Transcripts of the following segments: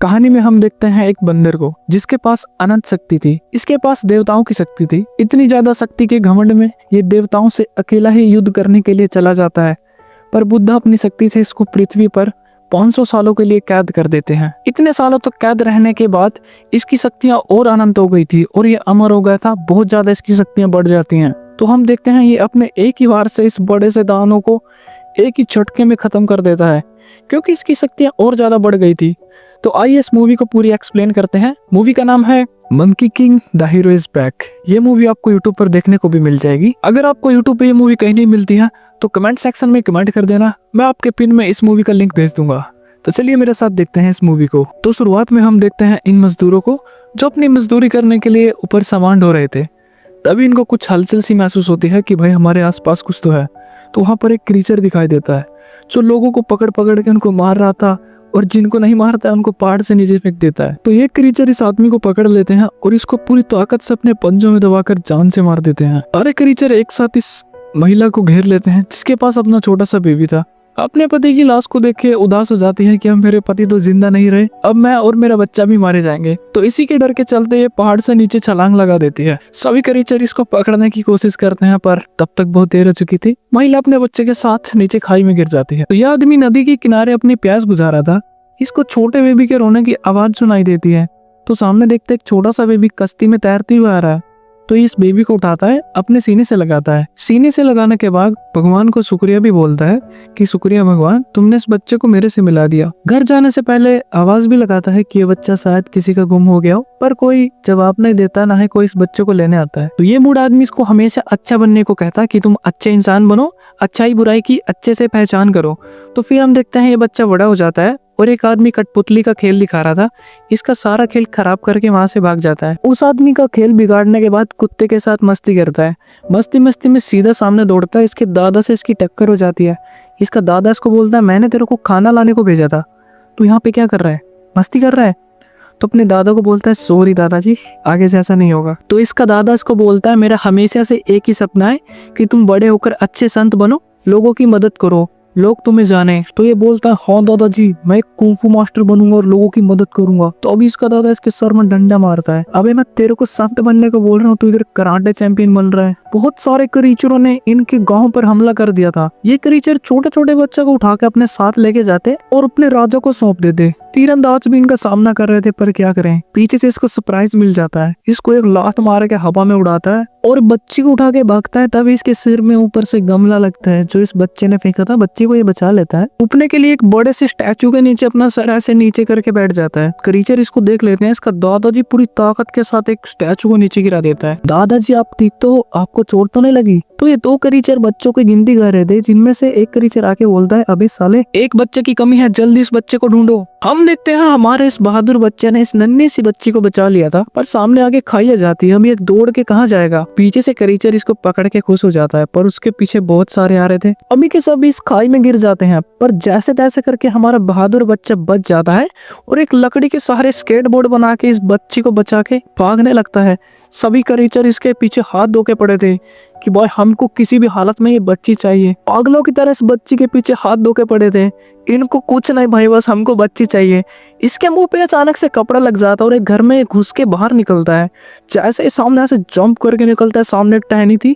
कहानी में हम देखते हैं एक बंदर को जिसके पास अनंत शक्ति थी। इसके पास देवताओं की शक्ति थी। इतनी ज्यादा शक्ति के घमंड में ये देवताओं से अकेला ही युद्ध करने के लिए चला जाता है, पर बुद्धा अपनी शक्ति से इसको पृथ्वी पर 500 सालों के लिए कैद कर देते हैं। इतने सालों तक कैद रहने के बाद इसकी शक्तियां और अनंत हो गई थी और ये अमर हो गया था। बहुत ज्यादा इसकी शक्तियां बढ़ जाती हैं। तो हम देखते हैं ये अपने एक ही वार से इस बड़े से दानव को एक ही झटके में खत्म कर देता है, क्योंकि इसकी शक्तियां और ज्यादा बढ़ गई थी। तो आइए इस मूवी को पूरी एक्सप्लेन करते हैं। मूवी का नाम है monkey king the hero is back. ये मूवी आपको यूट्यूब पर देखने को भी मिल जाएगी। अगर आपको यूट्यूब पे ये मूवी कहीं नहीं मिलती है तो कमेंट सेक्शन में कमेंट कर देना, मैं आपके पिन में इस मूवी का लिंक भेज दूंगा। तो चलिए मेरे साथ देखते हैं इस मूवी को। तो शुरुआत में हम देखते हैं इन मजदूरों को जो अपनी मजदूरी करने के लिए ऊपर सामान ढो रहे थे। तभी इनको कुछ हलचल सी महसूस होती है कि भाई हमारे आसपास कुछ तो है। तो वहां पर एक क्रीचर दिखाई देता है जो लोगों को पकड़ पकड़ के उनको मार रहा था, और जिनको नहीं मारता है उनको पहाड़ से नीचे फेंक देता है। तो ये क्रीचर इस आदमी को पकड़ लेते हैं और इसको पूरी ताकत से अपने पंजों में दबाकर जान से मार देते हैं। सारे क्रीचर एक साथ इस महिला को घेर लेते हैं जिसके पास अपना छोटा सा बेबी था। अपने पति की लाश को देख के उदास हो जाती है कि अब मेरे पति तो जिंदा नहीं रहे, अब मैं और मेरा बच्चा भी मारे जाएंगे। तो इसी के डर के चलते ये पहाड़ से नीचे छलांग लगा देती है। सभी क्रीचर इसको पकड़ने की कोशिश करते हैं, पर तब तक बहुत देर हो चुकी थी। महिला अपने बच्चे के साथ नीचे खाई में गिर जाती है। तो यह आदमी नदी के किनारे अपनी प्यास बुझा रहा था। इसको छोटे बेबी के रोने की आवाज सुनाई देती है। तो सामने देखते एक छोटा सा बेबी कश्ती में तैरते हुए आ रहा है। तो इस बेबी को उठाता है, अपने सीने से लगाता है। सीने से लगाने के बाद भगवान को शुक्रिया भी बोलता है कि शुक्रिया भगवान, तुमने इस बच्चे को मेरे से मिला दिया। घर जाने से पहले आवाज भी लगाता है कि ये बच्चा शायद किसी का गुम हो गया हो, पर कोई जवाब नहीं देता, ना ही कोई इस बच्चे को लेने आता है। तो ये बूढ़ा आदमी इसको हमेशा अच्छा बनने को कहता है कि तुम अच्छे इंसान बनो, अच्छाई बुराई की अच्छे से पहचान करो। तो फिर हम देखते हैं ये बच्चा बड़ा हो जाता है और एक आदमी कठपुतली का खेल दिखा रहा था, इसका सारा खेल खराब करके वहां से भाग जाता है। उस आदमी का खेल बिगाड़ने के बाद कुत्ते के साथ मस्ती करता है। मस्ती मस्ती में सीधा सामने दौड़ता है। इसके दादा से इसकी टक्कर हो जाती है। इसका दादा इसको बोलता है, मैंने तेरे को खाना लाने को भेजा था, तू यहाँ पे क्या कर रहा है, मस्ती कर रहा है। तो अपने दादा को बोलता है, सॉरी दादाजी, आगे से ऐसा नहीं होगा। तो इसका दादा इसको बोलता है, मेरा हमेशा से एक ही सपना है कि तुम बड़े होकर अच्छे संत बनो, लोगों की मदद करो, लोग तुम्हें जाने। तो ये बोलता है, हाँ दादाजी, मैं एक कुंफू मास्टर बनूंगा और लोगों की मदद करूंगा। तो अभी इसका दादा इसके सर में डंडा मारता है, अबे मैं तेरे को संत बनने को बोल रहा हूँ, तू इधर कराटे चैंपियन बन रहा है। बहुत सारे क्रीचरों ने इनके गांव पर हमला कर दिया था। ये क्रीचर छोटे छोटे बच्चे को उठा के अपने साथ लेके जाते और अपने राजा को सौंप देते। तीरंदाज भी इनका सामना कर रहे थे, पर क्या करें, पीछे से इसको सरप्राइज मिल जाता है। इसको एक लात मार के हवा में उड़ाता है और बच्ची को उठा के भागता है। तभी इसके सिर में ऊपर से गमला लगता है जो इस बच्चे ने फेंका था। बच्ची को ये बचा लेता है। उठने के लिए एक बड़े से स्टैचू के नीचे अपना सर ऐसे नीचे करके बैठ जाता है। क्रीचर इसको देख लेते हैं। इसका दादाजी पूरी ताकत के साथ एक स्टैचू को नीचे गिरा देता है। दादाजी आप ठीक तो हो, आपको चोट तो नहीं लगी? तो ये दो क्रीचर बच्चों की गिनती कर रहे थे, जिनमें से एक क्रीचर आके बोलता है, अबे साले, एक बच्चे की कमी है, जल्दी इस बच्चे को ढूंढो। हम देखते हैं हमारे इस बहादुर बच्चे ने इस नन्ही सी बच्ची को बचा लिया था, पर सामने आगे खाई आ जाती है। हम ये दौड़ के कहाँ जाएगा? पीछे से क्रीचर इसको पकड़ के खुश हो जाता है, पर उसके पीछे बहुत सारे आ रहे थे। अमी के सब इस खाई में गिर जाते हैं, पर जैसे तैसे करके हमारा बहादुर बच्चा बच जाता है और एक लकड़ी के सहारे स्केटबोर्ड बना के इस बच्ची को बचा के भागने लगता है। सभी क्रीचर इसके पीछे हाथ धो के पड़े थे कि भाई हमको किसी भी हालत में ये बच्ची चाहिए। पागलों की तरह इस बच्ची के पीछे हाथ धो के पड़े थे। इनको कुछ नहीं भाई, बस हमको बच्ची चाहिए। इसके मुंह पे अचानक से कपड़ा लग जाता है और एक घर में घुस के बाहर निकलता है। जैसे सामने से जंप करके निकलता है, सामने एक टहनी थी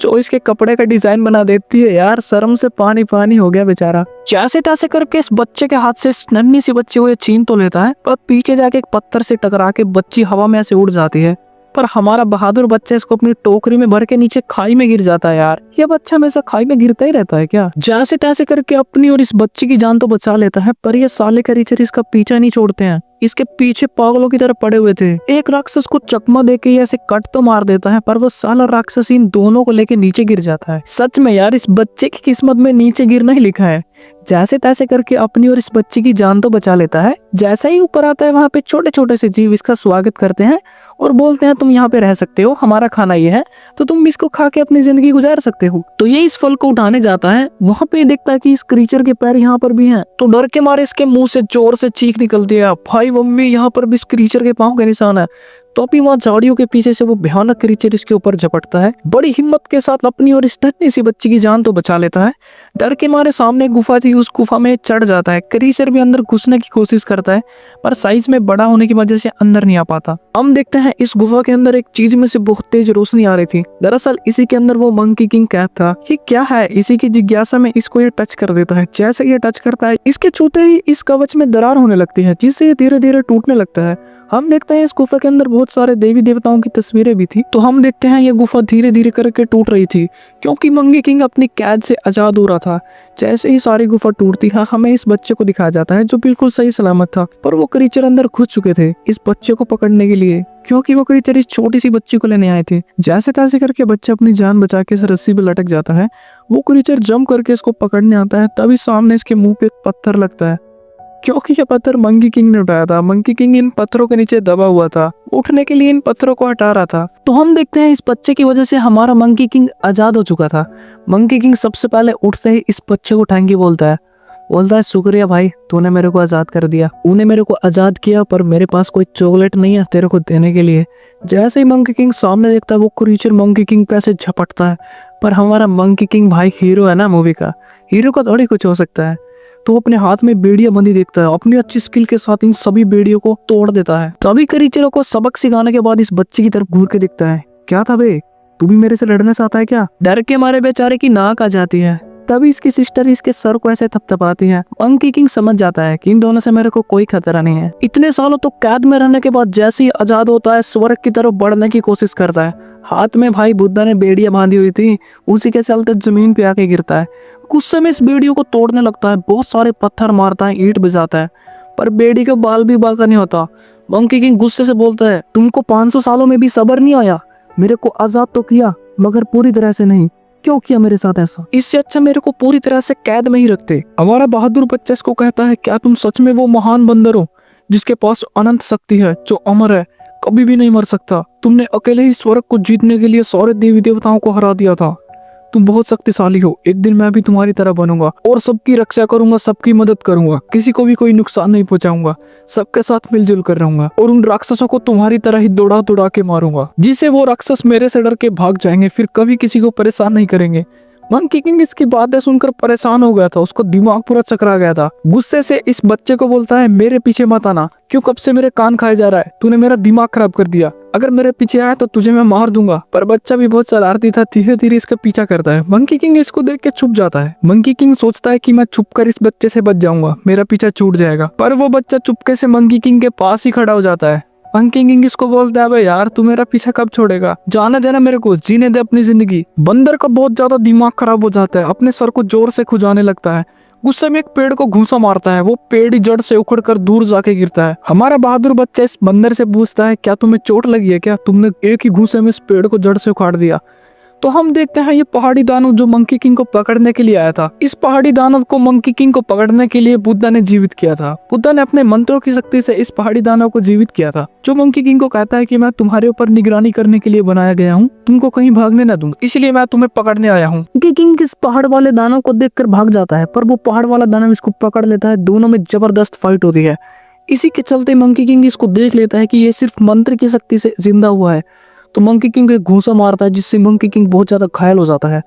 जो इसके कपड़े का डिजाइन बना देती है। यार शर्म से पानी पानी हो गया बेचारा। जैसे तैसे करके इस बच्चे के हाथ से इस नन्ही सी बच्ची को ये छीन तो लेता है, पर पीछे जाके एक पत्थर से टकरा के बच्ची हवा में ऐसे उड़ जाती है। पर हमारा बहादुर बच्चा इसको अपनी टोकरी में भर के नीचे खाई में गिर जाता है। यार ये बच्चा हमेशा खाई में गिरता ही रहता है क्या? जैसे तैसे करके अपनी और इस बच्ची की जान तो बचा लेता है, पर ये साले क्रीचर इसका पीछा नहीं छोड़ते हैं। इसके पीछे पागलों की तरह पड़े हुए थे। एक राक्षस को चकमा देके ऐसे कट तो मार देता है, पर वो साला राक्षस इन दोनों को लेके नीचे गिर जाता है। सच में यार इस बच्चे की किस्मत में नीचे गिरना ही लिखा है। जैसे तैसे करके अपनी और इस बच्ची की जान तो बचा लेता है। जैसे ही ऊपर आता है, वहां पे छोटे छोटे से जीव इसका स्वागत करते हैं और बोलते हैं, तुम यहाँ पे रह सकते हो, हमारा खाना ये है, तो तुम इसको खा के अपनी जिंदगी गुजार सकते हो। तो ये इस फल को उठाने जाता है। वहां पे देखता है कि इस क्रीचर के पैर यहाँ पर भी हैं। तो डर के मारे इसके मुंह से जोर से चीख निकलती है, भाई मम्मी, यहाँ पर भी इस क्रीचर के पाँव के निशान है। तो अभी वहाँ झाड़ियों के पीछे से वो भयानक क्रीचर इसके ऊपर झपटता है। बड़ी हिम्मत के साथ अपनी और इस धन्य सी बच्ची की जान तो बचा लेता है। डर के मारे सामने गुफा थी, उस गुफा में चढ़ जाता है। क्रीचर भी अंदर घुसने की कोशिश करता है पर साइज में बड़ा होने की वजह से अंदर नहीं आ पाता। हम देखते हैं इस गुफा के अंदर एक चीज में से बहुत तेज रोशनी आ रही थी। दरअसल इसी के अंदर वो मंकी किंग कैद था। ये क्या है, इसी की जिज्ञासा में इसको ये टच कर देता है। जैसे ये टच करता है, इसके छूते ही इस कवच में दरार होने लगती है, जिससे ये धीरे धीरे टूटने लगता है। हम देखते हैं इस गुफा के अंदर बहुत सारे देवी देवताओं की तस्वीरें भी थी। तो हम देखते हैं ये गुफा धीरे धीरे करके टूट रही थी, क्योंकि मंकी किंग अपनी कैद से आजाद हो रहा था। जैसे ही सारी गुफा टूटती है, हमें इस बच्चे को दिखाया जाता है जो बिल्कुल सही सलामत था, पर वो क्रीचर अंदर घुस चुके थे इस बच्चे को पकड़ने के लिए, क्योंकि वो क्रीचर इस छोटी सी बच्ची को लेने आए थे। जैसे तैसे करके बच्चा अपनी जान बचा के इस रस्सी पे लटक जाता है। वो क्रीचर जंप करके इसको पकड़ने आता है, तभी सामने इसके मुंह पे पत्थर लगता है, क्योंकि ये पत्थर मंकी किंग ने उठाया था। मंकी किंग इन पत्थरों के नीचे दबा हुआ था, उठने के लिए इन पत्थरों को हटा रहा था। तो हम देखते हैं इस बच्चे की वजह से हमारा मंकी किंग आजाद हो चुका था। मंकी किंग सबसे पहले उठते ही इस बच्चे को थैंक यू बोलता है, शुक्रिया भाई, तूने मेरे को आजाद कर दिया। तूने मेरे को आजाद किया, पर मेरे पास कोई चॉकलेट नहीं है तेरे को देने के लिए। जैसे ही मंकी किंग सामने देखता है, वो क्रीचर मंकी किंग पे ऐसे झपटता है। पर हमारा मंकी किंग भाई हीरो है ना मूवी का, हीरो का थोड़ी कुछ हो सकता है। तो वो अपने हाथ में बेड़ियां बंधी देखता है, अपनी अच्छी स्किल के साथ इन सभी बेड़ियों को तोड़ देता है। सभी क्रीचरों को सबक सिखाने के बाद इस बच्चे की तरफ घूर के देखता है, क्या था बे, तू भी मेरे से लड़ने से आता है क्या? डर के मारे बेचारे की नाक आ जाती है। तभी इसकी सिस्टर इसके सर को ऐसे थपथपाती है। मंकी किंग समझ जाता है कि इन दोनों से मेरे को कोई खतरा नहीं है। इतने सालों तो कैद में रहने के बाद जैसे ही आजाद होता है, स्वर्ग की तरफ बढ़ने की कोशिश करता है। हाथ में भाई बुद्धा ने बेड़ियां बांधी हुई थी, उसी के चलते जमीन पे आके गिरता है। गुस्से में इस बेड़ियों को तोड़ने लगता है, बहुत सारे पत्थर मारता है, ईंट बजाता है, पर बेड़ी का बाल भी बाका नहीं होता। मंकी किंग गुस्से से बोलता है, तुमको 500 सालों में भी सब्र नहीं आया? मेरे को आजाद तो किया, मगर पूरी तरह से नहीं। क्यों किया मेरे साथ ऐसा? इससे अच्छा मेरे को पूरी तरह से कैद में ही रखते। हमारा बहादुर बच्चा इसको कहता है, क्या तुम सच में वो महान बंदर हो जिसके पास अनंत शक्ति है, जो अमर है, कभी भी नहीं मर सकता? तुमने अकेले ही स्वर्ग को जीतने के लिए सारे देवी देवताओं को हरा दिया था। तुम बहुत शक्तिशाली हो। एक दिन मैं भी तुम्हारी तरह बनूंगा और सबकी रक्षा करूंगा, सबकी मदद करूंगा, किसी को भी कोई नुकसान नहीं पहुंचाऊंगा, सबके साथ मिलजुल कर रहूंगा और उन राक्षसों को तुम्हारी तरह ही दौड़ा दौड़ा के मारूंगा, जिससे वो राक्षस मेरे से डर के भाग जाएंगे, फिर कभी किसी को परेशान नहीं करेंगे। मंकी किंग इसकी बातें सुनकर परेशान हो गया था, उसको दिमाग पूरा चकरा गया था। गुस्से से इस बच्चे को बोलता है, मेरे पीछे मत आना, क्यों कब से मेरे कान खाए जा रहा है? तूने मेरा दिमाग खराब कर दिया, अगर मेरे पीछे आया तो तुझे मैं मार दूंगा। पर बच्चा भी बहुत शरारती था, धीरे धीरे इसका पीछा करता है। मंकी किंग इसको देख के छुप जाता है। मंकी किंग सोचता है कि मैं छुपकर इस बच्चे से बच जाऊंगा, मेरा पीछा छूट जाएगा, पर वो बच्चा चुपके से मंकी किंग के पास ही खड़ा हो जाता है। मंकी किंग इसको बोलता है, भाई यार, तू मेरा पीछा कब छोड़ेगा? जाने देना मेरे को, जीने दे अपनी जिंदगी। बंदर का बहुत ज्यादा दिमाग खराब हो जाता है, अपने सर को जोर से खुजाने लगता है। गुस्से में एक पेड़ को घूंसा मारता है, वो पेड़ ही जड़ से उखड़कर दूर जाके गिरता है। हमारा बहादुर बच्चा इस बंदर से पूछता है, क्या तुम्हें चोट लगी है क्या? तुमने एक ही घूंसे में इस पेड़ को जड़ से उखाड़ दिया। तो हम देखते हैं ये पहाड़ी दानव जो मंकी किंग को पकड़ने के लिए आया था। इस पहाड़ी दानव को मंकी किंग को पकड़ने के लिए बुद्धा ने जीवित किया था। बुद्धा ने अपने मंत्रों की शक्ति से इस पहाड़ी दानव को जीवित किया था, जो मंकी किंग को कहता है कि मैं तुम्हारे ऊपर निगरानी करने के लिए बनाया गया हूँ, तुमको कहीं भागने न दूंगा, इसलिए मैं तुम्हें पकड़ने आया हूँ। मंकी किंग इस पहाड़ वाले दानव को देखकर भाग जाता है, पर वो पहाड़ वाला दानव इसको पकड़ लेता है। दोनों में जबरदस्त फाइट होती है। इसी के चलते मंकी किंग इसको देख लेता है कि ये सिर्फ मंत्र की शक्ति से जिंदा हुआ है, तो मंकी किंग एक घूंसा मारता है, जिससे मंकी किंग बहुत ज्यादा घायल हो जाता है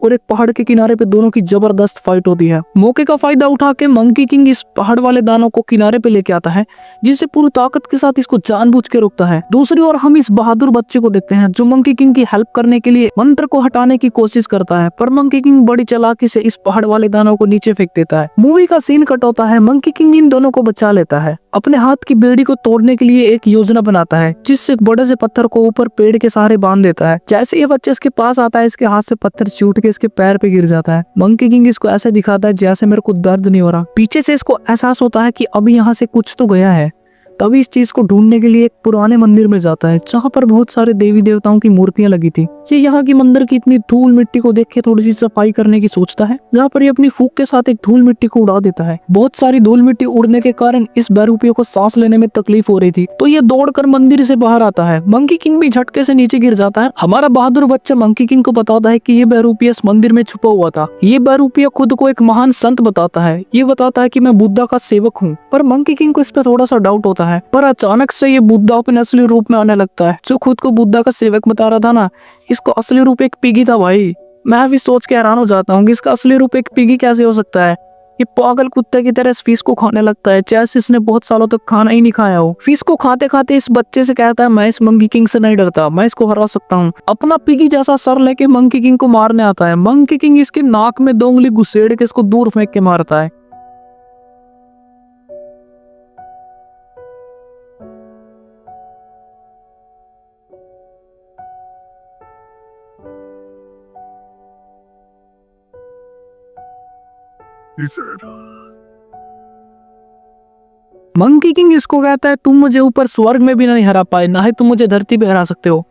और एक पहाड़ के किनारे पे दोनों की जबरदस्त फाइट होती है। मौके का फायदा उठा के मंकी किंग इस पहाड़ वाले दानव को किनारे पे लेके आता है, जिससे पूरी ताकत के साथ इसको जानबूझ के रोकता है। दूसरी ओर हम इस बहादुर बच्चे को देखते हैं, जो मंकी किंग की हेल्प करने के लिए मंत्र को हटाने की कोशिश करता है, पर मंकी किंग बड़ी चालाकी से इस पहाड़ वाले दानव को नीचे फेंक देता है। मूवी का सीन कट होता है, मंकी किंग इन दोनों को बचा लेता है। अपने हाथ की बेड़ी को तोड़ने के लिए एक योजना बनाता है, जिससे एक बड़े से पत्थर को ऊपर पेड़ के सहारे बांध देता है। जैसे ये बच्चे इसके पास आता है, इसके हाथ से पत्थर छूट के इसके पैर पे गिर जाता है। मंकी किंग इसको ऐसे दिखाता है जैसे मेरे को दर्द नहीं हो रहा। पीछे से इसको एहसास होता है कि अभी यहाँ से कुछ तो गया है। तभी इस चीज को ढूंढने के लिए एक पुराने मंदिर में जाता है, जहाँ पर बहुत सारे देवी देवताओं की मूर्तियां लगी थी। ये यहाँ की मंदिर की इतनी धूल मिट्टी को देख के थोड़ी सी सफाई करने की सोचता है, जहाँ पर ये अपनी फूंक के साथ एक धूल मिट्टी को उड़ा देता है। बहुत सारी धूल मिट्टी उड़ने के कारण इस बहरूपियों को सांस लेने में तकलीफ हो रही थी, तो ये दौड़कर मंदिर से बाहर आता है। मंकी किंग भी झटके से नीचे गिर जाता है। हमारा बहादुर बच्चा मंकी किंग को बताता है कि ये बहरूपिया इस मंदिर में छुपा हुआ था। ये बहरूपिया खुद को एक महान संत बताता है। ये बताता है कि मैं बुद्धा का सेवक हूँ, पर मंकी किंग को इस पर थोड़ा सा डाउट होता है। लगता है, पर अचानक से ये बुद्धा अपने असली रूप में आने लगता है। जो खुद को बुद्धा का सेवक बता रहा था ना, इसका असली रूप एक पिगी था भाई। मैं भी सोच के हैरान हो जाता हूँ कि इसका असली रूप एक पिगी कैसे हो सकता है। ये पागल कुत्ते की तरह इस फिश को खाने लगता है, जैसे इसने बहुत सालों तक खाना ही नहीं खाया हो। फिश को खाते खाते इस बच्चे से कहता है, मैं इस मंकी किंग से नहीं डरता, मैं इसको हरा सकता हूँ। अपना पिगी जैसा सर लेके मंकी किंग को मारने आता है। मंकी किंग इसके नाक में 2 उंगली घुसेड़ के इसको दूर फेंक के मारता है। मंकी किंग इसको कहता है, तुम मुझे ऊपर स्वर्ग में भी नहीं हरा पाए, ना ही तुम मुझे धरती पे हरा सकते हो,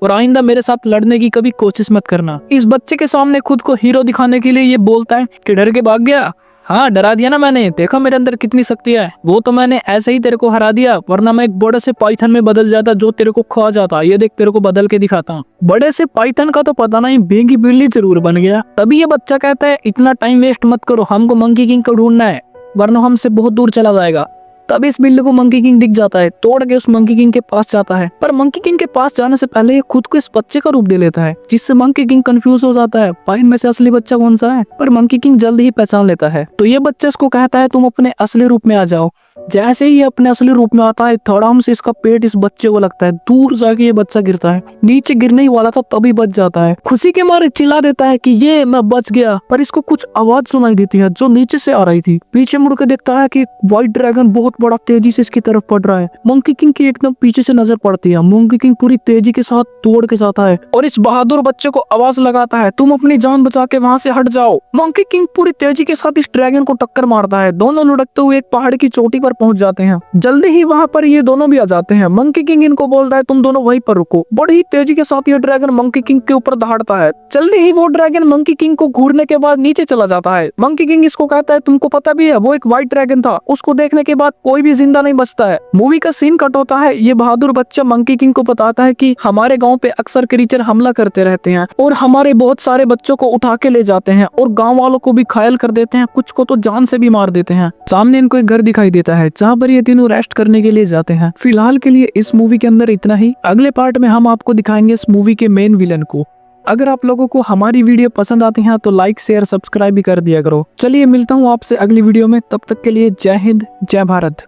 और आइंदा मेरे साथ लड़ने की कभी कोशिश मत करना। इस बच्चे के सामने खुद को हीरो दिखाने के लिए ये बोलता है कि डर के भाग गया। हाँ, डरा दिया ना मैंने, देखा मेरे अंदर कितनी शक्ति है। वो तो मैंने ऐसे ही तेरे को हरा दिया, वरना मैं एक बड़े से पाइथन में बदल जाता जो तेरे को खा जाता। ये देख, तेरे को बदल के दिखाता हूँ। बड़े से पाइथन का तो पता नहीं, भीगी बिल्ली जरूर बन गया। तभी ये बच्चा कहता है, इतना टाइम वेस्ट मत करो, हमको मंकी किंग को ढूंढना है, वरना हमसे बहुत दूर चला जाएगा। तब इस बिल्ली को मंकी किंग दिख जाता है, तोड़ के उस मंकी किंग के पास जाता है। पर मंकी किंग के पास जाने से पहले ये खुद को इस बच्चे का रूप दे लेता है, जिससे मंकी किंग कंफ्यूज हो जाता है, पाइन में से असली बच्चा कौन सा है। पर मंकी किंग जल्द ही पहचान लेता है। तो ये बच्चा इसको कहता है, तुम अपने असली रूप में आ जाओ। जैसे ही ये अपने असली रूप में आता है, धड़ाम से इसका पेट इस बच्चे को लगता है। दूर जाके ये बच्चा गिरता है, नीचे गिरने ही वाला था तभी बच जाता है। खुशी के मारे चिल्ला देता है कि ये मैं बच गया। पर इसको कुछ आवाज सुनाई देती है जो नीचे से आ रही थी। पीछे मुड़ के देखता है कि व्हाइट ड्रैगन बहुत बड़ा तेजी से इसकी तरफ बढ़ रहा है। मंकी किंग की एकदम पीछे से नजर पड़ती है। मंकी किंग पूरी तेजी के साथ दौड़ के जाता है और इस बहादुर बच्चे को आवाज लगाता है, तुम अपनी जान बचा के वहाँ से हट जाओ। मंकी किंग पूरी तेजी के साथ इस ड्रैगन को टक्कर मारता है। दोनों लुढ़कते हुए एक पहाड़ की चोटी पर पहुंच जाते हैं। जल्दी ही वहाँ पर ये दोनों भी आ जाते हैं। मंकी किंग इनको बोलता है, तुम दोनों वहीं पर रुको। बड़ी ही तेजी के साथ ये ड्रैगन मंकी किंग के ऊपर दहाड़ता है। जल्दी ही वो ड्रैगन मंकी किंग को घूरने के बाद नीचे चला जाता है। मंकी किंग इसको कहता है, तुमको पता भी है वो एक व्हाइट ड्रैगन था, उसको देखने के बाद कोई भी जिंदा नहीं बचता है। मूवी का सीन कट होता है। ये बहादुर बच्चा मंकी किंग को बताता है कि हमारे गाँव पे अक्सर क्रीचर हमला करते रहते हैं और हमारे बहुत सारे बच्चों को उठा के ले जाते हैं और गाँव वालों को भी घायल कर देते हैं, कुछ को तो जान से भी मार देते हैं। सामने इनको एक घर दिखाई देता है जहाँ पर ये तीनों रेस्ट करने के लिए जाते हैं। फिलहाल के लिए इस मूवी के अंदर इतना ही। अगले पार्ट में हम आपको दिखाएंगे इस मूवी के मेन विलन को। अगर आप लोगों को हमारी वीडियो पसंद आती है तो लाइक शेयर सब्सक्राइब भी कर दिया करो। चलिए मिलता हूँ आपसे अगली वीडियो में, तब तक के लिए जय हिंद जय भारत।